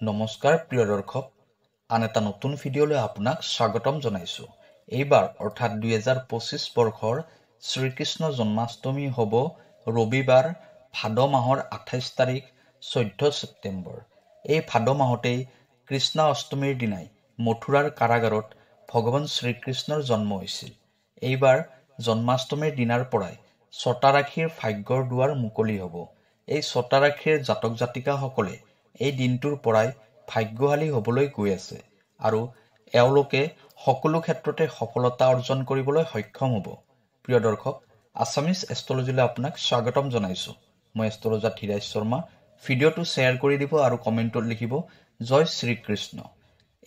নমস্কাৰ প্ৰিয় দৰ্শক, আন এটা নতুন ভিডিঅ'লৈ আপোনাক স্বাগতম জনাইছোঁ। এইবাৰ অৰ্থাৎ 2025 বৰ্ষৰ শ্ৰীকৃষ্ণ জন্মাষ্টমী হ'ব ৰবিবাৰ ভাদ মাহৰ 28 তাৰিখ 14 ছেপ্টেম্বৰ। এই ভাদ মাহতেই কৃষ্ণ অষ্টমীৰ দিনাই মথুৰাৰ কাৰাগাৰত ভগৱান শ্ৰীকৃষ্ণৰ জন্ম হৈছিল। এইবাৰ জন্মাষ্টমীৰ দিনাৰ পৰাই ছটা ৰাশিৰ ভাগ্যৰ দুৱাৰ মুকলি হ'ব। এই ছটা ৰাশিৰ জাতক জাতিকাসকলে এই দিনটোৰ পৰাই ভাগ্যশালী হ'বলৈ গৈ আছে আৰু এওঁলোকে সকলো ক্ষেত্ৰতে সফলতা অৰ্জন কৰিবলৈ সক্ষম হ'ব। প্ৰিয় দৰ্শক, আছামিজ এষ্ট্ৰলজিলৈ আপোনাক স্বাগতম জনাইছোঁ। মই এষ্ট্ৰলজাৰ ধীৰাজ শৰ্মা। ভিডিঅ'টো শ্বেয়াৰ কৰি দিব আৰু কমেণ্টত লিখিব জয় শ্ৰীকৃষ্ণ।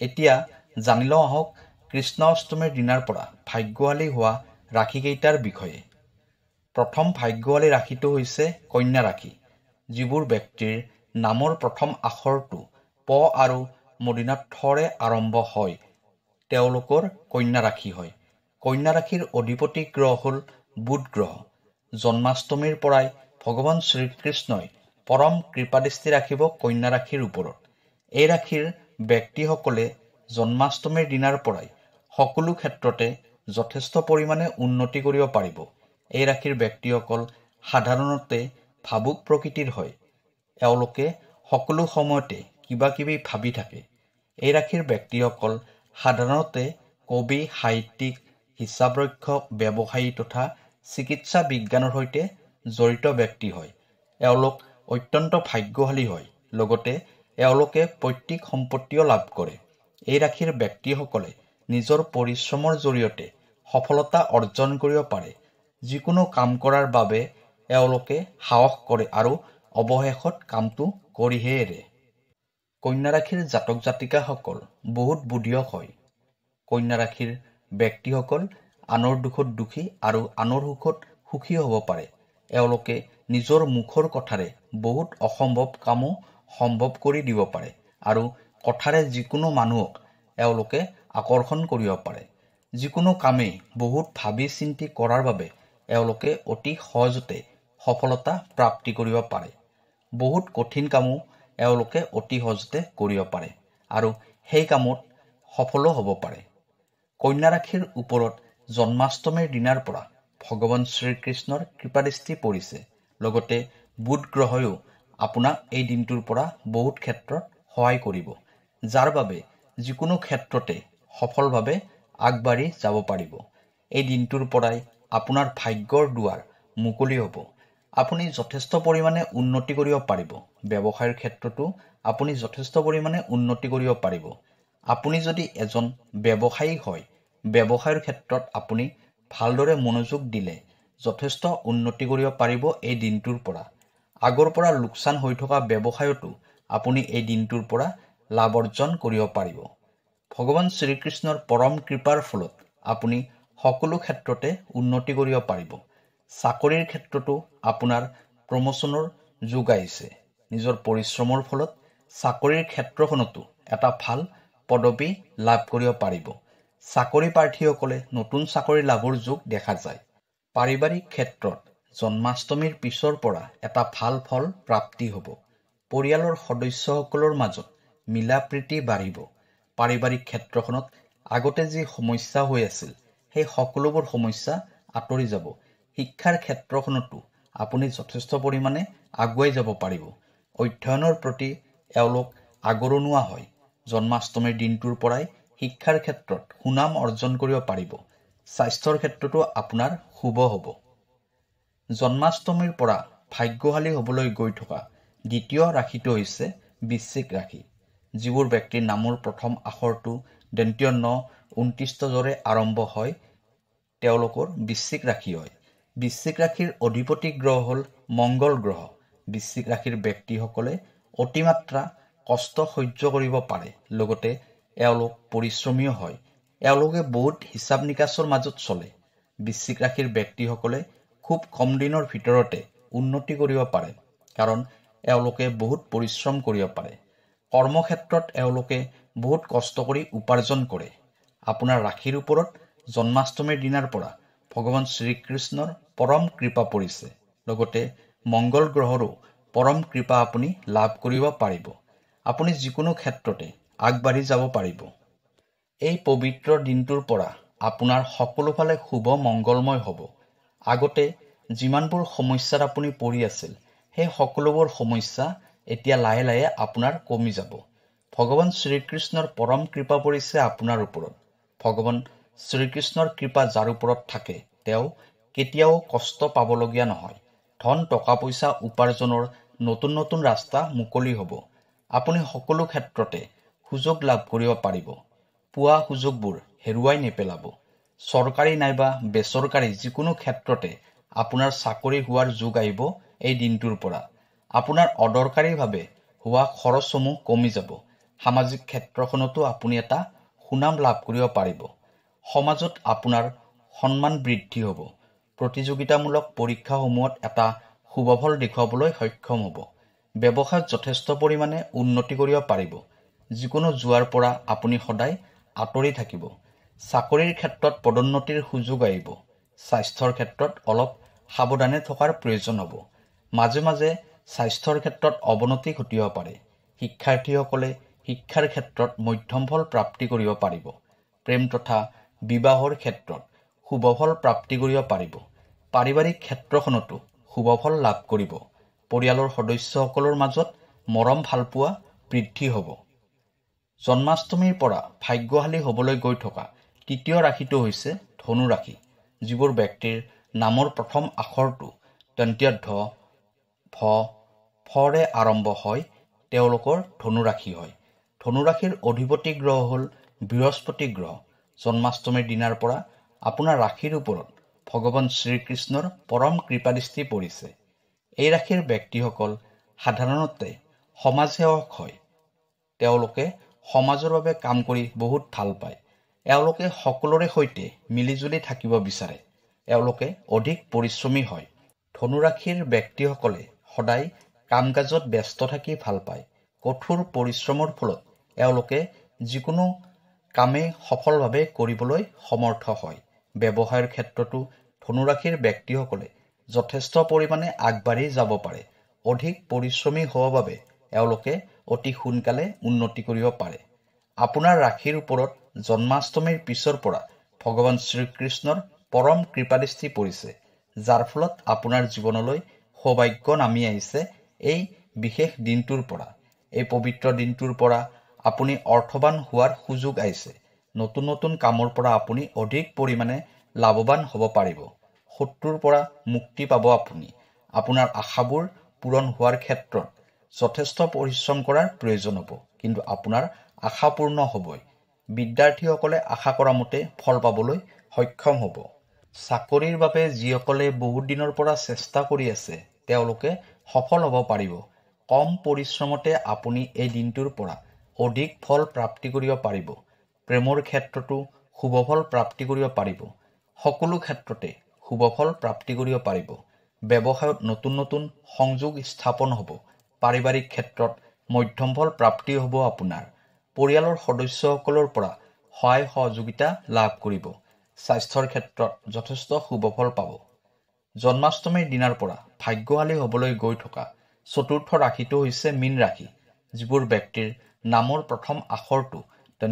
এতিয়া জানি লওঁ আহক কৃষ্ণ অষ্টমীৰ দিনাৰ পৰা ভাগ্যশালী হোৱা ৰাশিকেইটাৰ বিষয়ে। প্ৰথম ভাগ্যশালী ৰাশিটো হৈছে কন্যা ৰাশি। যিবোৰ ব্যক্তিৰ নামৰ প্ৰথম আখৰটো প আৰু মদিনাথৰে আৰম্ভ হয় তেওঁলোকৰ কন্যা ৰাশি হয়। কন্যা ৰাশিৰ অধিপতি গ্ৰহ হ'ল বুধ গ্ৰহ। জন্মাষ্টমীৰ পৰাই ভগৱান শ্ৰীকৃষ্ণই পৰম কৃপাদৃষ্টি ৰাখিব কন্যা ৰাশিৰ ওপৰত। এই ৰাশিৰ ব্যক্তিসকলে জন্মাষ্টমীৰ দিনাৰ পৰাই সকলো ক্ষেত্ৰতে যথেষ্ট পৰিমাণে উন্নতি কৰিব পাৰিব। এই ৰাশিৰ ব্যক্তিসকল সাধাৰণতে ভাবুক প্ৰকৃতিৰ হয়। এওঁলোকে সকলো সময়তে কিবা কিবি ভাবি থাকে। এই ৰাশিৰ ব্যক্তিসকল সাধাৰণতে কবি, সাহিত্যিক, হিচাপৰক্ষক, ব্যৱসায়ী তথা চিকিৎসা বিজ্ঞানৰ সৈতে জড়িত ব্যক্তি হয়। এওঁলোক অত্যন্ত ভাগ্যশালী হয়। লগতে এওঁলোকে পৈতৃক সম্পত্তিও লাভ কৰে। এই ৰাশিৰ ব্যক্তিসকলে নিজৰ পৰিশ্ৰমৰ জৰিয়তে সফলতা অৰ্জন কৰিব পাৰে। যিকোনো কাম কৰাৰ বাবে এওঁলোকে সাহস কৰে আৰু অৱশেষত কামটো কৰিহে এৰে। কন্যা ৰাশিৰ জাতক জাতিকাসকল বহুত বুধিয়ক হয়। কন্যা ৰাশিৰ ব্যক্তিসকল আনৰ দুখত দুখী আৰু আনৰ সুখত সুখী হ'ব পাৰে। এওঁলোকে নিজৰ মুখৰ কথাৰে বহুত অসম্ভৱ কামো সম্ভৱ কৰি দিব পাৰে আৰু কথাৰে যিকোনো মানুহক এওঁলোকে আকৰ্ষণ কৰিব পাৰে। যিকোনো কামেই বহুত ভাবি চিন্তি কৰাৰ বাবে এওঁলোকে অতি সহজতে সফলতা প্ৰাপ্তি কৰিব পাৰে। বহুত কঠিন কামো এওঁলোকে অতি সহজতে কৰিব পাৰে আৰু সেই কামত সফলো হ'ব পাৰে। কন্যা ৰাশিৰ ওপৰত জন্মাষ্টমীৰ দিনাৰ পৰা ভগৱান শ্ৰীকৃষ্ণৰ কৃপাদৃষ্টি পৰিছে। লগতে বুধ গ্ৰহইও আপোনাক এই দিনটোৰ পৰা বহুত ক্ষেত্ৰত সহায় কৰিব, যাৰ বাবে যিকোনো ক্ষেত্ৰতে সফলভাৱে আগবাঢ়ি যাব পাৰিব। এই দিনটোৰ পৰাই আপোনাৰ ভাগ্যৰ দুৱাৰ মুকলি হ'ব। আপুনি যথেষ্ট পৰিমাণে উন্নতি কৰিব পাৰিব। ব্যৱসায়ৰ ক্ষেত্ৰতো আপুনি যথেষ্ট পৰিমাণে উন্নতি কৰিব পাৰিব। আপুনি যদি এজন ব্যৱসায়ী হয়, ব্যৱসায়ৰ ক্ষেত্ৰত আপুনি ভালদৰে মনোযোগ দিলে যথেষ্ট উন্নতি কৰিব পাৰিব এই দিনটোৰ পৰা। আগৰ পৰা লোকচান হৈ থকা ব্যৱসায়তো আপুনি এই দিনটোৰ পৰা লাভ অৰ্জন কৰিব পাৰিব। ভগৱান শ্ৰীকৃষ্ণৰ পৰম কৃপাৰ ফলত আপুনি সকলো ক্ষেত্ৰতে উন্নতি কৰিব পাৰিব। চাকৰিৰ ক্ষেত্ৰতো আপোনাৰ প্ৰমোচনৰ যোগ আহিছে। নিজৰ পৰিশ্ৰমৰ ফলত চাকৰিৰ ক্ষেত্ৰখনতো এটা ভাল পদবী লাভ কৰিব পাৰিব। চাকৰি প্ৰাৰ্থীসকলে নতুন চাকৰি লাভৰ যোগ দেখা যায়। পাৰিবাৰিক ক্ষেত্ৰত জন্মাষ্টমীৰ পিছৰ পৰা এটা ভাল ফল প্ৰাপ্তি হ'ব। পৰিয়ালৰ সদস্যসকলৰ মাজত মিলা প্ৰীতি বাঢ়িব। পাৰিবাৰিক ক্ষেত্ৰখনত আগতে যি সমস্যা হৈ আছিল সেই সকলোবোৰ সমস্যা আঁতৰি যাব। শিক্ষাৰ ক্ষেত্ৰখনতো আপুনি যথেষ্ট পৰিমাণে আগুৱাই যাব পাৰিব। অধ্যয়নৰ প্ৰতি এওঁলোক আগৰণুৱা হয়। জন্মাষ্টমীৰ দিনটোৰ পৰাই শিক্ষাৰ ক্ষেত্ৰত সুনাম অৰ্জন কৰিব পাৰিব। স্বাস্থ্যৰ ক্ষেত্ৰতো আপোনাৰ শুভ হ'ব। জন্মাষ্টমীৰ পৰা ভাগ্যশালী হ'বলৈ গৈ থকা দ্বিতীয় ৰাশিটো হৈছে বৃশ্চিক ৰাশি। যিবোৰ ব্যক্তিৰ নামৰ প্ৰথম আখৰটো দন্ত্য ন 29 আৰম্ভ হয় তেওঁলোকৰ বৃশ্চিক ৰাশি হয়। বৃশ্চিক ৰাশিৰ অধিপতি গ্ৰহ হ'ল মংগল গ্ৰহ। বৃশ্চিক ৰাশিৰ ব্যক্তিসকলে অতিমাত্ৰা কষ্ট সহ্য কৰিব পাৰে। লগতে এওঁলোক পৰিশ্ৰমীও হয়। এওঁলোকে বহুত হিচাপ নিকাচৰ মাজত চলে। বৃশ্চিক ৰাশিৰ ব্যক্তিসকলে খুব কম দিনৰ ভিতৰতে উন্নতি কৰিব পাৰে, কাৰণ এওঁলোকে বহুত পৰিশ্ৰম কৰিব পাৰে। কৰ্মক্ষেত্ৰত এওঁলোকে বহুত কষ্ট কৰি উপাৰ্জন কৰে। আপোনাৰ ৰাশিৰ ওপৰত জন্মাষ্টমীৰ দিনাৰ পৰা ভগৱান শ্ৰীকৃষ্ণৰ পৰম কৃপা পৰিছে। লগতে মংগল গ্ৰহৰো পৰম কৃপা আপুনি লাভ কৰিব পাৰিব। আপুনি যিকোনো ক্ষেত্ৰতে আগবাঢ়ি যাব পাৰিব। এই পবিত্ৰ দিনটোৰ পৰা আপোনাৰ সকলোফালে শুভ মংগলময় হ'ব। আগতে যিমানবোৰ সমস্যাত আপুনি পৰি আছিল, সেই সকলোবোৰ সমস্যা এতিয়া লাহে লাহে আপোনাৰ কমি যাব। ভগৱান শ্ৰীকৃষ্ণৰ পৰম কৃপা পৰিছে আপোনাৰ ওপৰত। ভগৱান শ্ৰীকৃষ্ণৰ কৃপা যাৰ ওপৰত থাকে, তেওঁ কেতিয়াও কষ্ট পাবলগীয়া নহয়। ধন টকা পইচা উপাৰ্জনৰ নতুন নতুন ৰাস্তা মুকলি হ'ব। আপুনি সকলো ক্ষেত্ৰতে সুযোগ লাভ কৰিব পাৰিব। পোৱা সুযোগবোৰ হেৰুৱাই নেপেলাব। চৰকাৰী নাইবা বেচৰকাৰী যিকোনো ক্ষেত্ৰতে আপোনাৰ চাকৰি হোৱাৰ যোগ আহিব এই দিনটোৰ পৰা। আপোনাৰ অদৰকাৰীভাৱে হোৱা খৰচসমূহ কমি যাব। সামাজিক ক্ষেত্ৰখনতো আপুনি এটা সুনাম লাভ কৰিব পাৰিব। সমাজত আপোনাৰ সন্মান বৃদ্ধি হ'ব। প্ৰতিযোগিতামূলক পৰীক্ষাসমূহত এটা শুভফল দেখুৱাবলৈ সক্ষম হ'ব। ব্যৱসায়ত যথেষ্ট পৰিমাণে উন্নতি কৰিব পাৰিব। যিকোনো জুৱাৰ পৰা আপুনি সদায় আঁতৰি থাকিব। চাকৰিৰ ক্ষেত্ৰত পদোন্নতিৰ সুযোগ আহিব। স্বাস্থ্যৰ ক্ষেত্ৰত অলপ সাৱধানে থকাৰ প্ৰয়োজন হ'ব। মাজে মাজে স্বাস্থ্যৰ ক্ষেত্ৰত অৱনতি ঘটিব পাৰে। শিক্ষাৰ্থীসকলে শিক্ষাৰ ক্ষেত্ৰত মধ্যম ফল প্ৰাপ্তি কৰিব পাৰিব। প্ৰেম তথা বিবাহৰ ক্ষেত্ৰত শুভফল প্ৰাপ্তি কৰিব পাৰিব। পাৰিবাৰিক ক্ষেত্ৰখনতো শুভফল লাভ কৰিব। পৰিয়ালৰ সদস্যসকলৰ মাজত মৰম ভালপোৱা বৃদ্ধি হ'ব। জন্মাষ্টমীৰ পৰা ভাগ্যশালী হ'বলৈ গৈ থকা তৃতীয় ৰাশিটো হৈছে ধনু ৰাশি। যিবোৰ ব্যক্তিৰ নামৰ প্ৰথম আখৰটো ত ভ ফৰে আৰম্ভ হয়, তেওঁলোকৰ ধনু ৰাশি হয়। ধনু ৰাশিৰ অধিপতি গ্ৰহ হ'ল বৃহস্পতি গ্ৰহ। জন্মাষ্টমীৰ দিনাৰ পৰা আপোনাৰ ৰাশিৰ ওপৰত ভগৱান শ্ৰীকৃষ্ণৰ পৰম কৃপাদৃষ্টি পৰিছে। এই ৰাশিৰ ব্যক্তিসকল সাধাৰণতে সমাজসেৱক হয়। তেওঁলোকে সমাজৰ বাবে কাম কৰি বহুত ভাল পায়। এওঁলোকে সকলোৰে সৈতে মিলিজুলি থাকিব বিচাৰে। এওঁলোকে অধিক পৰিশ্ৰমী হয়। ধনু ৰাশিৰ ব্যক্তিসকলে সদায় কাম কাজত ব্যস্ত থাকি ভাল পায়। কঠোৰ পৰিশ্ৰমৰ ফলত এওঁলোকে যিকোনো কামেই সফলভাৱে কৰিবলৈ সমৰ্থ হয়। ব্যৱসায়ৰ ক্ষেত্ৰতো ধনু ৰাশিৰ ব্যক্তিসকলে যথেষ্ট পৰিমাণে আগবাঢ়ি যাব পাৰে। অধিক পৰিশ্ৰমী হোৱাৰ বাবে এওঁলোকে অতি সোনকালে উন্নতি কৰিব পাৰে। আপোনাৰ ৰাশিৰ ওপৰত জন্মাষ্টমীৰ পিছৰ পৰা ভগৱান শ্ৰীকৃষ্ণৰ পৰম কৃপাদৃষ্টি পৰিছে, যাৰ ফলত আপোনাৰ জীৱনলৈ সৌভাগ্য নামি আহিছে। এই বিশেষ দিনটোৰ পৰা, এই পবিত্ৰ দিনটোৰ পৰা আপুনি অৰ্থৱান হোৱাৰ সুযোগ আহিছে। নতুন নতুন কামৰ পৰা আপুনি অধিক পৰিমাণে লাভৱান হ'ব পাৰিব। শত্ৰুৰ পৰা মুক্তি পাব আপুনি। আপোনাৰ আশাবোৰ পূৰণ হোৱাৰ ক্ষেত্ৰত যথেষ্ট পৰিশ্ৰম কৰাৰ প্ৰয়োজন হ'ব, কিন্তু আপোনাৰ আশা পূৰ্ণ হ'বই। বিদ্যাৰ্থীসকলে আশা কৰা মতে ফল পাবলৈ সক্ষম হ'ব। চাকৰিৰ বাবে যিসকলে বহুত দিনৰ পৰা চেষ্টা কৰি আছে, তেওঁলোকে সফল হ'ব পাৰিব। কম পৰিশ্ৰমতে আপুনি এই দিনটোৰ পৰা অধিক ফল প্ৰাপ্তি কৰিব পাৰিব। প্ৰেমৰ ক্ষেত্ৰতো শুভফল প্ৰাপ্তি কৰিব পাৰিব। সকলো ক্ষেত্ৰতে শুভফল প্ৰাপ্তি কৰিব পাৰিব। ব্যৱসায়ত নতুন নতুন সংযোগ স্থাপন হ'ব। পাৰিবাৰিক ক্ষেত্ৰত মধ্যম ফল প্ৰাপ্তি হ'ব আপোনাৰ। পৰিয়ালৰ সদস্যসকলৰ পৰা সহায় সহযোগিতা লাভ কৰিব। স্বাস্থ্যৰ ক্ষেত্ৰত যথেষ্ট শুভফল পাব। জন্মাষ্টমীৰ দিনাৰ পৰা ভাগ্যশালী হ'বলৈ গৈ থকা চতুৰ্থ ৰাশিটো হৈছে মীন ৰাশি। যিবোৰ ব্যক্তিৰ নামৰ প্ৰথম আখৰটো ত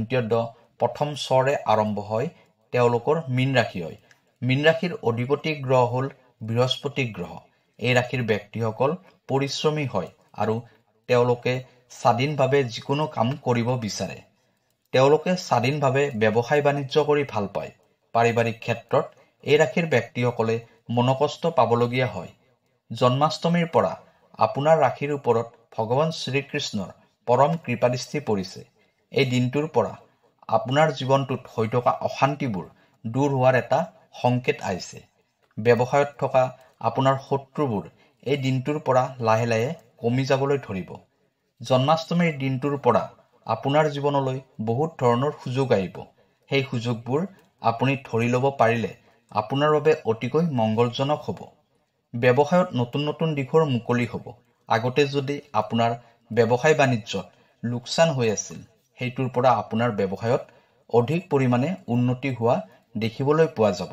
প্ৰথম স্বৰে আৰম্ভ হয়, তেওঁলোকৰ মীন ৰাশি হয়। মীন ৰাশিৰ অধিপতি গ্ৰহ হ'ল বৃহস্পতি গ্ৰহ। এই ৰাশিৰ ব্যক্তিসকল পৰিশ্ৰমী হয় আৰু তেওঁলোকে স্বাধীনভাৱে যিকোনো কাম কৰিব বিচাৰে। তেওঁলোকে স্বাধীনভাৱে ব্যৱসায় বাণিজ্য কৰি ভাল পায়। পাৰিবাৰিক ক্ষেত্ৰত এই ৰাশিৰ ব্যক্তিসকলে মনকষ্ট পাবলগীয়া হয়। জন্মাষ্টমীৰ পৰা আপোনাৰ ৰাশিৰ ওপৰত ভগৱান শ্ৰীকৃষ্ণৰ পৰম কৃপাদৃষ্টি পৰিছে। এই দিনটোৰ পৰা আপোনাৰ জীৱনটোত হৈ থকা অশান্তিবোৰ দূৰ হোৱাৰ এটা সংকেত আহিছে। ব্যৱসায়ত থকা আপোনাৰ শত্ৰুবোৰ এই দিনটোৰ পৰা লাহে লাহে কমি যাবলৈ ধৰিব। জন্মাষ্টমীৰ দিনটোৰ পৰা আপোনাৰ জীৱনলৈ বহুত ধৰণৰ সুযোগ আহিব। সেই সুযোগবোৰ আপুনি ধৰি ল'ব পাৰিলে আপোনাৰ বাবে অতিকৈ মংগলজনক হ'ব। ব্যৱসায়ত নতুন নতুন দিশৰ মুকলি হ'ব। আগতে যদি আপোনাৰ ব্যৱসায় বাণিজ্যত লোকচান হৈ আছিল, সেইটোৰ পৰা আপোনাৰ ব্যৱসায়ত অধিক পৰিমাণে উন্নতি হোৱা দেখিবলৈ পোৱা যাব।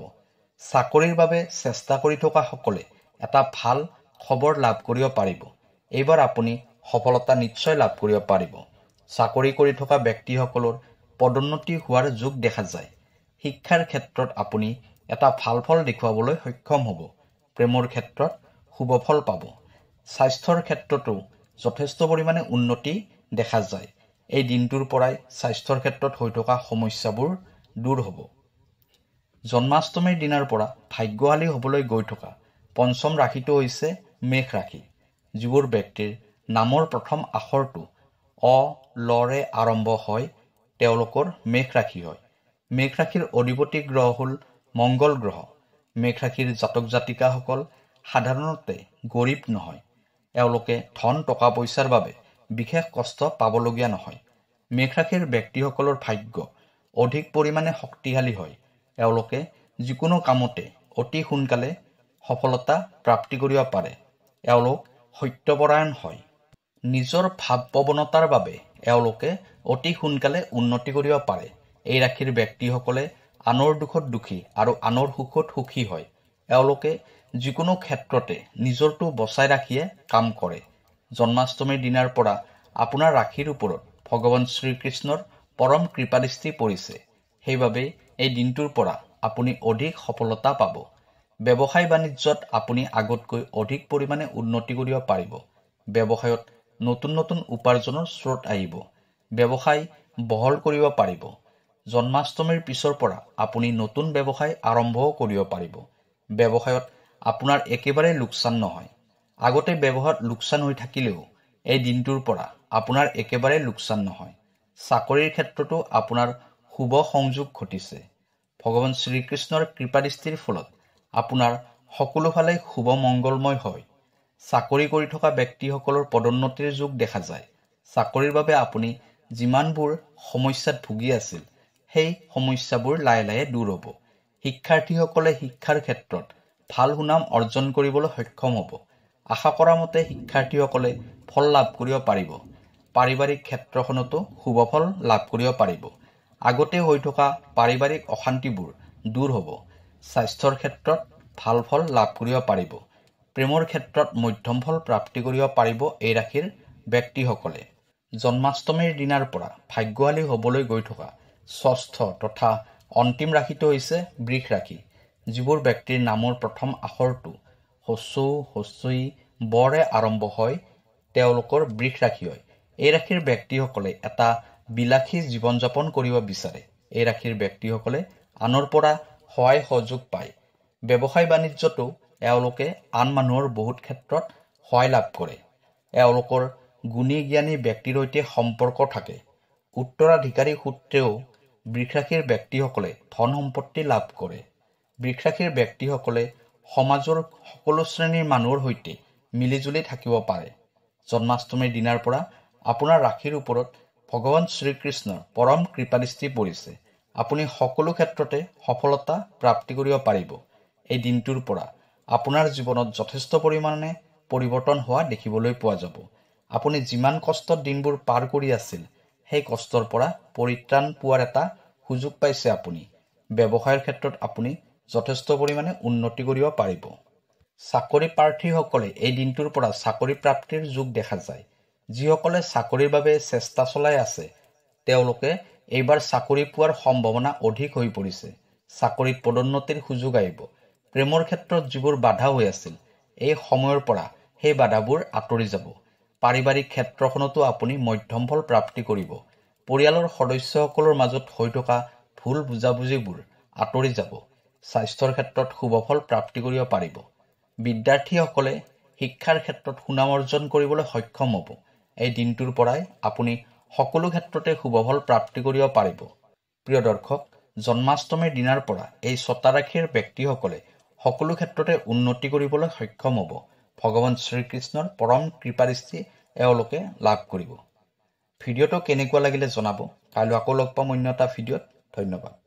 চাকৰিৰ বাবে চেষ্টা কৰি থকা সকলে এটা ভাল খবৰ লাভ কৰিব পাৰিব। এইবাৰ আপুনি সফলতা নিশ্চয় লাভ কৰিব পাৰিব। চাকৰি কৰি থকা ব্যক্তিসকলৰ পদোন্নতি হোৱাৰ যোগ দেখা যায়। শিক্ষাৰ ক্ষেত্ৰত আপুনি এটা ভাল ফল দেখুৱাবলৈ সক্ষম হ'ব। প্ৰেমৰ ক্ষেত্ৰত শুভ ফল পাব। স্বাস্থ্যৰ ক্ষেত্ৰতো যথেষ্ট পৰিমাণে উন্নতি দেখা যায়। এই দিনটোৰ পৰাই স্বাস্থ্যৰ ক্ষেত্ৰত হৈ থকা সমস্যাবোৰ দূৰ হ'ব। জন্মাষ্টমীৰ দিনাৰ পৰা ভাগ্যশালী হ'বলৈ গৈ থকা পঞ্চম ৰাশিটো হৈছে মেষ ৰাশি। যিবোৰ ব্যক্তিৰ নামৰ প্ৰথম আখৰটো অ লৰে আৰম্ভ হয় তেওঁলোকৰ মেষ ৰাশি হয়। মেষ ৰাশিৰ অধিপতি গ্ৰহ হ'ল মংগল গ্ৰহ। মেষ ৰাশিৰ জাতক জাতিকাসকল সাধাৰণতে গৰীব নহয়। এওঁলোকে ধন টকা পইচাৰ বাবে বিশেষ কষ্ট পাবলগীয়া নহয়। মেষ ৰাশিৰ ব্যক্তিসকলৰ ভাগ্য অধিক পৰিমাণে শক্তিশালী হয়। এওঁলোকে যিকোনো কামতে অতি সোনকালে সফলতা প্ৰাপ্তি কৰিব পাৰে। এওঁলোক সত্যপৰায়ণ হয়। নিজৰ ভাৱ প্ৰৱণতাৰ বাবে এওঁলোকে অতি সোনকালে উন্নতি কৰিব পাৰে। এই ৰাশিৰ ব্যক্তিসকলে আনৰ দুখত দুখী আৰু আনৰ সুখত সুখী হয়। এওঁলোকে যিকোনো ক্ষেত্ৰতে নিজৰটো বচাই ৰাখিয়ে কাম কৰে। জন্মাষ্টমীৰ দিনাৰ পৰা আপোনাৰ ৰাশিৰ ওপৰত ভগৱান শ্ৰীকৃষ্ণৰ পৰম কৃপাদৃষ্টি পৰিছে। সেইবাবে এই দিনটোৰ পৰা আপুনি অধিক সফলতা পাব। ব্যৱসায় বাণিজ্যত আপুনি আগতকৈ অধিক পৰিমাণে উন্নতি কৰিব পাৰিব। ব্যৱসায়ত নতুন নতুন উপাৰ্জনৰ স্ৰোত আহিব। ব্যৱসায় বহল কৰিব পাৰিব। জন্মাষ্টমীৰ পিছৰ পৰা আপুনি নতুন ব্যৱসায় আৰম্ভও কৰিব পাৰিব। ব্যৱসায়ত আপোনাৰ একেবাৰে লোকচান নহয়। আগতে ব্যৱসায়ত লোকচান হৈ থাকিলেও এই দিনটোৰ পৰা আপোনাৰ একেবাৰে লোকচান নহয়। চাকৰিৰ ক্ষেত্ৰতো আপোনাৰ শুভ সংযোগ ঘটিছে। ভগৱান শ্ৰীকৃষ্ণৰ কৃপাদৃষ্টিৰ ফলত আপোনাৰ সকলোফালে শুভ মংগলময় হয়। চাকৰি কৰি থকা ব্যক্তিসকলৰ পদোন্নতিৰ যোগ দেখা যায়। চাকৰিৰ বাবে আপুনি যিমানবোৰ সমস্যাত ভুগি আছিল সেই সমস্যাবোৰ লাহে লাহে দূৰ হ'ব। শিক্ষাৰ্থীসকলে শিক্ষাৰ ক্ষেত্ৰত ভাল সুনাম অৰ্জন কৰিবলৈ সক্ষম হ'ব। আশা কৰা মতে শিক্ষাৰ্থীসকলে ফল লাভ কৰিব পাৰিব। পাৰিবাৰিক ক্ষেত্ৰখনতো শুভ ফল লাভ কৰিব পাৰিব। আগতে হৈ থকা পাৰিবাৰিক অশান্তিবোৰ দূৰ হ'ব। স্বাস্থ্যৰ ক্ষেত্ৰত ভাল ফল লাভ কৰিব পাৰিব। প্ৰেমৰ ক্ষেত্ৰত মধ্যম ফল প্ৰাপ্তি কৰিব পাৰিব এই ৰাশিৰ ব্যক্তিসকলে। জন্মাষ্টমীৰ দিনাৰ পৰা ভাগ্যশালী হ'বলৈ গৈ থকা ষষ্ঠ তথা অন্তিম ৰাশিটো হৈছে বৃষ ৰাশি। যিবোৰ ব্যক্তিৰ নামৰ প্ৰথম আখৰটো হস্ৰু হস্ৰুই বৰে আৰম্ভ হয় তেওঁলোকৰ বৃষ ৰাশি হয়। এই ৰাশিৰ ব্যক্তিসকলে এটা বিলাসী জীৱন যাপন কৰিব বিচাৰে। এই ৰাশিৰ ব্যক্তিসকলে আনৰ পৰা সহায় সহযোগ পায়। ব্যৱসায় বাণিজ্যতো এওঁলোকে আন মানুহৰ বহুত ক্ষেত্ৰত সহায় লাভ কৰে। এওঁলোকৰ গুণী জ্ঞানী ব্যক্তিৰ সৈতে সম্পৰ্ক থাকে। উত্তৰাধিকাৰী সূত্ৰেও বৃষ ৰাশিৰ ব্যক্তিসকলে ধন সম্পত্তি লাভ কৰে। বৃষ ৰাশিৰ ব্যক্তিসকলে সমাজৰ সকলো শ্ৰেণীৰ মানুহৰ সৈতে মিলিজুলি থাকিব পাৰে। জন্মাষ্টমীৰ দিনাৰ পৰা আপোনাৰ ৰাশিৰ ওপৰত ভগৱান শ্ৰীকৃষ্ণৰ পৰম কৃপাদৃষ্টি পৰিছে। আপুনি সকলো ক্ষেত্ৰতে সফলতা প্ৰাপ্তি কৰিব পাৰিব। এই দিনটোৰ পৰা আপোনাৰ জীৱনত যথেষ্ট পৰিমাণে পৰিৱৰ্তন হোৱা দেখিবলৈ পোৱা যাব। আপুনি যিমান কষ্টত দিনবোৰ পাৰ কৰি আছিল সেই কষ্টৰ পৰা পৰিত্ৰাণ পোৱাৰ এটা সুযোগ পাইছে। আপুনি ব্যৱসায়ৰ ক্ষেত্ৰত আপুনি যথেষ্ট পৰিমাণে উন্নতি কৰিব পাৰিব। চাকৰি প্ৰাৰ্থীসকলে এই দিনটোৰ পৰা চাকৰি প্ৰাপ্তিৰ যোগ দেখা যায়। যিসকলে চাকৰিৰ বাবে চেষ্টা চলাই আছে তেওঁলোকে এইবাৰ চাকৰি পোৱাৰ সম্ভাৱনা অধিক হৈ পৰিছে। চাকৰিত পদোন্নতিৰ সুযোগ আহিব। প্ৰেমৰ ক্ষেত্ৰত যিবোৰ বাধা হৈ আছিল এই সময়ৰ পৰা সেই বাধাবোৰ আঁতৰি যাব। পাৰিবাৰিক ক্ষেত্ৰখনতো আপুনি মধ্যম ফল প্ৰাপ্তি কৰিব। পৰিয়ালৰ সদস্যসকলৰ মাজত হৈ থকা ভুল বুজাবুজিবোৰ আঁতৰি যাব। স্বাস্থ্যৰ ক্ষেত্ৰত শুভ ফল প্ৰাপ্তি কৰিব পাৰিব। বিদ্যাৰ্থীসকলে শিক্ষাৰ ক্ষেত্ৰত সুনাম অৰ্জন কৰিবলৈ সক্ষম হ'ব। এই দিনটোৰ পৰাই আপুনি সকলো ক্ষেত্ৰতে শুভ ফল প্ৰাপ্তি কৰিব পাৰিব। প্ৰিয় দৰ্শক, জন্মাষ্টমীৰ দিনাৰ পৰা এই ছটা ৰাশিৰ ব্যক্তিসকলে সকলো ক্ষেত্ৰতে উন্নতি কৰিবলৈ সক্ষম হ'ব। ভগৱান শ্ৰীকৃষ্ণৰ পৰম কৃপাদৃষ্টি এওঁলোকে লাভ কৰিব। ভিডিঅ'টো কেনেকুৱা লাগিলে জনাব। কাইলৈ আকৌ লগ পাম অন্য এটা ভিডিঅ'ত। ধন্যবাদ।